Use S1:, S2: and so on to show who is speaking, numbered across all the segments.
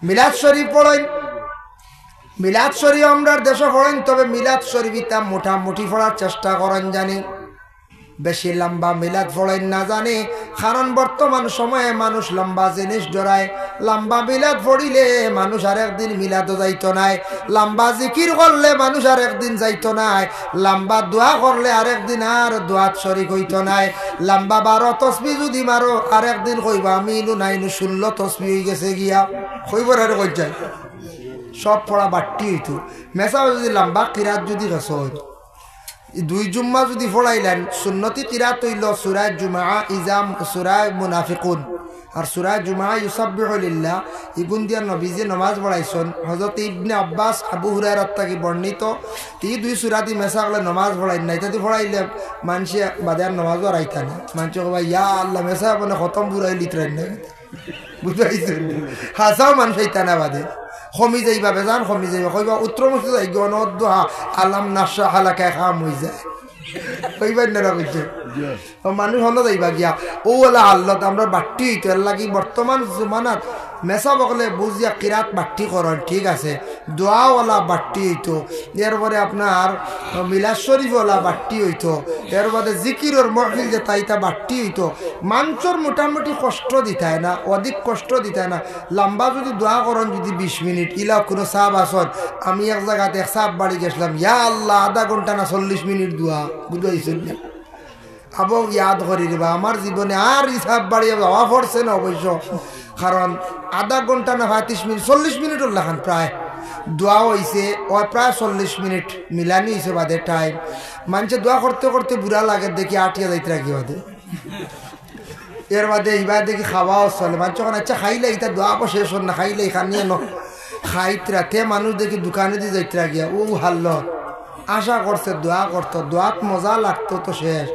S1: মিলাদ শরীফ পড়েন, মিলাদ শরীফ আমরা দেশে পড়েন, তবে মিলাদ শরীফ তা মোটামুটি পড়ার চেষ্টা করেন জানি, বেশি লম্বা মিলাদ পড়েন না জানি। কারণ বর্তমান সময়ে মানুষ লম্বা জিনিস জড়ায়। লম্বা মিলাদ পড়িলে মানুষ আর একদিন মিলাদও যাইতো নাই, লম্বা জিকির করলে মানুষ আর একদিন যাইতো নাই, লম্বা দোয়া করলে আর একদিন আর দোয়াত শরীক হইতো নাই। লম্বা 12 তসবিহ যদি মারো আর একদিন কইবা আমি ইনু নাইনু 16 তসবিহ হয়ে গেছে গিয়া কইবার আর কই যায় সব পড়া বাট্টি হইতো। মেসা যদি লম্বা কিরাত যদি রসদ 2 জুম্মা যদি পড়াইলেন, সুন্নতি কিরাত হইল সূরা জুমআ, ইজাম, সূরা মুনাফিকুন আর সূরা জুমআ ইউসাব্বিহু লিল্লাহ। ইগুন দিয়া নবীজি নামাজ পড়াইছেন। হযরত ইবনে আব্বাস, আবু হুরায়রা থেকে বর্ণিত এই 2 সূরা দি মেসাগলে নামাজ পড়াইন নাই, তাতে পড়াইলে মানুষে বাজার নামাজও রাইতা না। মানুষ কইবা ইয়া আল্লাহ মেসা বনে খতম বুড়াই লিত্রেন না, বুঝাইছেন? হাসাও মানুষ হইতা না বাদে কমি যাইবা, বেজান কমি যাইবা, কইবা উত্তর মুস্ত যাই গনদোহা আলাম নাশা হালাকা খাম হই যায় কইবার না কইছে মানুষ হল যাইবা গিয়া ও ওলা আল্লাহ আমরা বাট্টি হইতো। এর লাগি বর্তমান জমানাত মেসা বকলে বুঝিয়া কিরাত বাট্টি করেন, ঠিক আছে, দোয়াওয়ালা বাট্টি হইতো, এরপরে আপনার মিলাদ শরীফওয়ালা বাট্টি হইতো, এরপরে জিকিরের মহফিল যে তাইতা বাট্টি হইতো। মানুষের মোটামুটি কষ্ট দিতায় না, অধিক কষ্ট দিতায় না। লম্বা যদি দোয়া করেন যদি 20 মিনিট, ইলা কোনো সাহাব আসন, আমি এক জায়গাতে এক সাহাব বাড়ি গেছিলাম, ইয়া আল্লাহ আধা ঘন্টা না 40 মিনিট দোয়া, বুঝাইছেন না? আবো ইয়াদ করি রে বা আমার জীবনে আর হিসাব বাড়িয়ে যাওয়া পড়ছে না অবশ্য, কারণ আধা ঘন্টা না 35 মিনিট 40 মিনিটও লাগান প্রায় দোয়া হয়েছে, ও প্রায় 40 মিনিট মিলানি হয়েছে বাদে টাইম। মানুষে দোয়া করতে করতে বুড়া লাগে দেখি আটিয়া যাইতে রাখি বাদে, এর বাদে এইবার দেখি খাওয়াও চলে। মানুষ যখন আচ্ছা খাইলে এটা দোয়া শেষ হন না, খাইলে খানিয়ে ন খাইতে রাতে মানুষ দেখি দোকানে দিয়ে যাইতে রাখিয়া ও হাল্ল আশা করছে দোয়া করতো, দোয়াত মজা লাগতো তো শেষ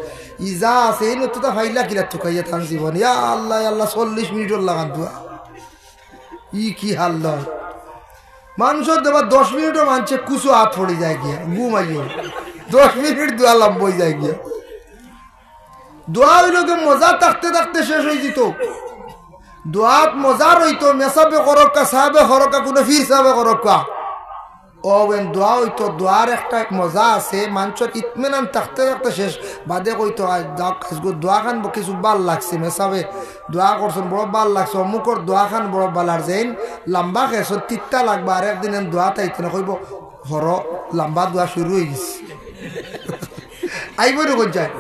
S1: ইজা আছে এই নতো তো ফাইলা কিলা চুকাইয়া থান জীবন, ইয়া আল্লাহ আল্লাহ 40 মিনিটর লাগান দোয়া, ই কি হাল্ল। মানুষের দেবা 10 মিনিটও মানছে কুচু হাত পড়ে যায় গিয়া ঘুমাইও, 10 মিনিট দোয়া লম্বই যায় গিয়া। দোয়া হইল মজা থাকতে থাকতে শেষ হয়ে যেত, দোয়াত মজা রইতো, মেসাবে করক্কা সাহাবে করক্কা কোনো ফির সাহাবে করক্কা ওবেন দোয়া হইতো। দোয়ার একটা মজা আছে, মানুষের ইতমিনান থাকতে থাকতে শেষ বাদে কইতো দোয়া খান কিছু ভাল লাগছে, মেসাবে দোয়া করছেন বড় ভাল লাগছে, অমুকর দোয়া খান বড় বালার যেন লম্বা খেয়েছ তিত্তা লাগবা, আর একদিন দোয়া তাইতো না কইব হর লম্বা দোয়া শুরু হয়ে গেছে আইব কই যায়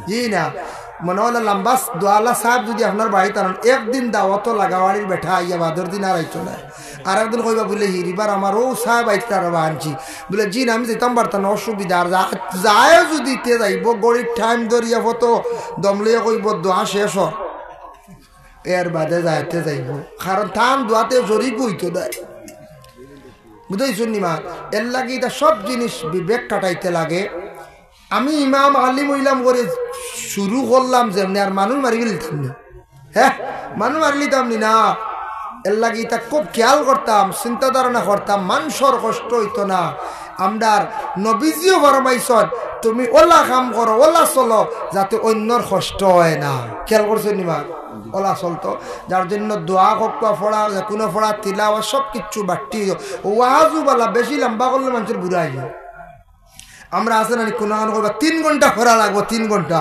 S1: জি না মনে হলে লম্বা দোয়ালা সাহেব যদি আপনার বাড়িতে আনেন একদিন দাওয়াত লাগাবাড়ির বেঠা আইয়া বাদর দিন আর আইতো না, আর একদিন কইবা বলে হিরিবার আমার ও সাহেব আইতে আর আনছি বলে জি না আমি যেতাম পারতাম না অসুবিধা, আর যায় যদি তে যাইব গড়ির টাইম ধরিয়া ফটো দমলিয়া কইব দোয়া শেষ হয় এর বাদে যাইতে যাইব, কারণ থান দোয়াতে জরিক হইতো দেয়, বুঝাইছো নিমা। এর লাগে এটা সব জিনিস বিবেক কাটাইতে লাগে। আমি ইমাম আলিম হইলাম করে শুরু করলাম যেমনি, আর মানুষ মারি ফেলতাম না, হ্যাঁ মানুষ মারি লিতাম না, এর লাগে এটা খুব খেয়াল করতাম, চিন্তা ধারণা করতাম, মানুষের কষ্ট হইতো না। আমরার নবীজিও ফরমাইছেন তুমি ওলা কাম করো ওলা চলো যাতে অন্যর কষ্ট হয় না, খেয়াল করছো নিমা ওলা চলতো, যার জন্য দোয়া কপা ফোড়া কোনো ফোড়া তিলাওয়া সব কিচ্ছু বাড়তি ওয়াজু বলা বেশি লম্বা করলে মানুষের বুড়া হয়ে যায়। আমরা আছে না কোনো করবা 3 ঘন্টা করা লাগবো, 3 ঘন্টা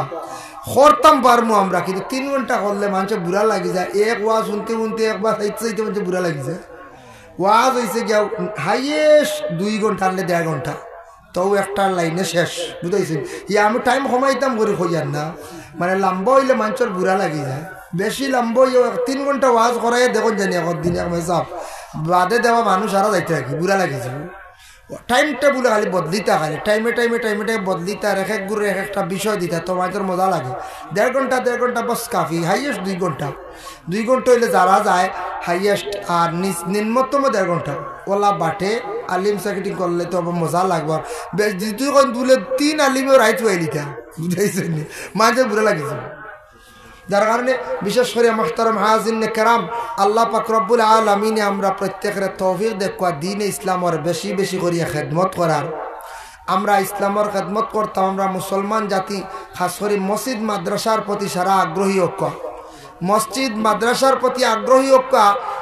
S1: করতাম পারবো আমরা, কিন্তু 3 ঘন্টা করলে মানুষের বুড়া লাগি যায়। এক ওয়াজ শুনতে শুনতে একবার চাইতে চাইতে মানুষের বুড়া লাগি যায়। ওয়াজ হয়েছে গিয়া হাইয়েস্ট 2 ঘন্টা আনলে 1.5 ঘন্টা, তবু একটা লাইনে শেষ, বুঝাইছেন? ইয়া আমি টাইম কমাইতাম করে খোঁজার না, মানে লম্বা হইলে মানুষের বুড়া লাগি যায়। বেশি লম্বা 3 ঘন্টা ওয়াজ করাই দেখুন জানি এখন দিন এক মেসাব বাদে দেওয়া মানুষ আরো যাইতে রাখি বুড়া লাগিছে। টাইম টেবুল খালি বদলিতা খালি টাইমে টাইমে টাইমে টাইমে বদলিতা, এক এক গুরু এক একটা বিষয় দিতা, তোমাদের মজা লাগে। 1.5 ঘন্টা বস কাফি, হাইয়েস্ট 2 ঘন্টা, 2 ঘন্টা হইলে যারা যায় হাইয়েস্ট, আর নিম্নতম 1.5 ঘন্টা ওলা বাটে আলিম সাকিটিং করলে তো মজা লাগবো। বেশ দ্বিতীয় দুলে 3 আলিমেও রাইট হয়ে দিতা, বুঝাইছেন মাঝে বুড়া লাগিছে। যার কারণে বিশেষ করে মুহতারাম হাজিরিন কেরাম আল্লাহ পাক রব্বুল আলামিনে আমরা প্রত্যেকের তৌফিক দেখুয়া দ্বীনে ইসলামের বেশি বেশি করিয়া খেদমত করার। আমরা ইসলামের খেদমত করতাম, আমরা মুসলমান জাতি খাস করে মসজিদ মাদ্রাসার প্রতি সারা আগ্রহী ঐক্য, মসজিদ মাদ্রাসার প্রতি আগ্রহী ঐক্য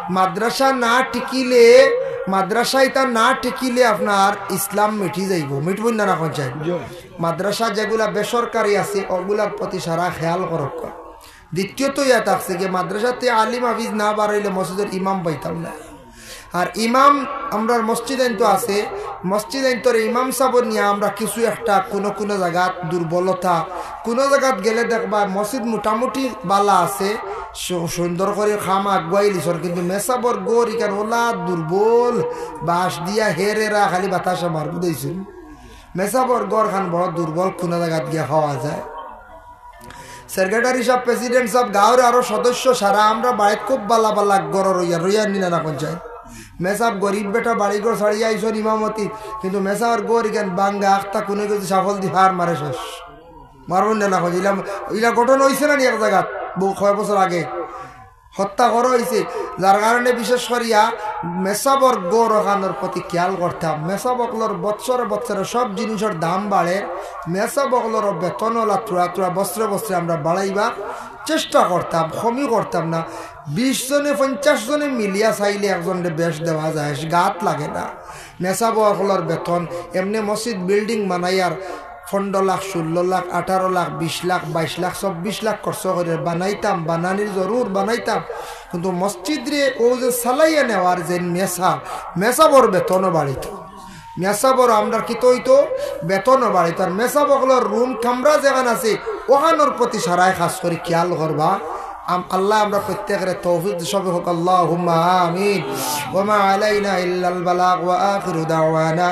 S1: মাদ্রাসা না টিকিলে মাদ্রাসা এটা না টিকিলে আপনার ইসলাম মিটি যাইব মিটবই না এখন চাই মাদ্রাসা যেগুলা বেসরকারি আছে ওগুলার প্রতি সারা খেয়াল করক দ্বিতীয়ত ইয়া থাকছে যে মাদ্রাসাতে আলিম হাফিজ না বাড়াইলে মসজিদের ইমাম পাইতাম না আর ইমাম আমরা মসজিদ আইন তো আছে মসজিদ আইন তোর ইমাম সাহেব নিয়ে আমরা কিছু একটা কোনো কোনো জায়গাত দুর্বলতা কোনো জায়গাত গেলে দেখবা মসজিদ মোটামুটি বালা আছে সুন্দর করে খাম আগুয়াই লিছর কিন্তু মেসাবর গোর ইকান ওলা দুর্বল বাঁশ দিয়া হেরেরা খালি বাতাসা মার বুঝেছেন মেসাবর গড় খান বড় দুর্বল কোনো জায়গাত গিয়ে খাওয়া যায় সেক্রেটারি সাহেব প্রেসিডেন্ট সাহেব গাঁওর আরো সদস্য সারা আমরা বাড়িতে খুব বালা বালা গড় রইয়া রইয়া নিনা না পঞ্চায়েত মেসাব গরিব বেটা বাড়িঘর ছাড়িয়ে আইসন ইমামতি কিন্তু মেসার গর ইখান বাঙ্গা আখতা কোনো কিছু সাফল দি হার মারে শেষ মারবেন না খুঁজিলাম ইলা গঠন হয়েছে না নি এক জায়গাত বহু কয় বছর আগে হত্যা করা হয়েছে যার কারণে বিশেষ করিয়া মেসাবর গড় ওখানোর প্রতি খেয়াল করতাম মেসাবকলোর বৎসরে বৎসরে সব জিনিসের দাম বাড়ে মেসাবকলোর বেতনওয়ালা তুরা তুরা বস্ত্রে বস্ত্রে আমরা বাড়াইবার চেষ্টা করতাম কমই করতাম না 20 জনে 50 জনে মিলিয়া চাইলে একজনের বেশ দেওয়া যায় গাত লাগে না মেসাবকলোর বেতন এমনি মসজিদ বিল্ডিং বানাইয়ার 15 লাখ 16 লাখ 18 লাখ 20 লাখ 22 লাখ 24 লাখ খরচ করে বানাইতাম বানানির জরুর বানাইতাম কিন্তু মসজিদ রে ও যে সালাইয়া নেওয়ার যে মেসাবর বেতনও বাড়িত মেসাবর আমরা কি তৈতো বেতনও বাড়িত আর মেসাবকলোর রুম কামরা যেখানে আছে ওখানোর প্রতি সারাই খাস করে খেয়াল করবা আল্লাহ আমরা প্রত্যেকের তৌফিক সবে হোক আল্লাহুম্মা আমিন ওয়া মা আলাইনা ইল্লাল বালাগ ওয়া আখিরু দাওয়ানা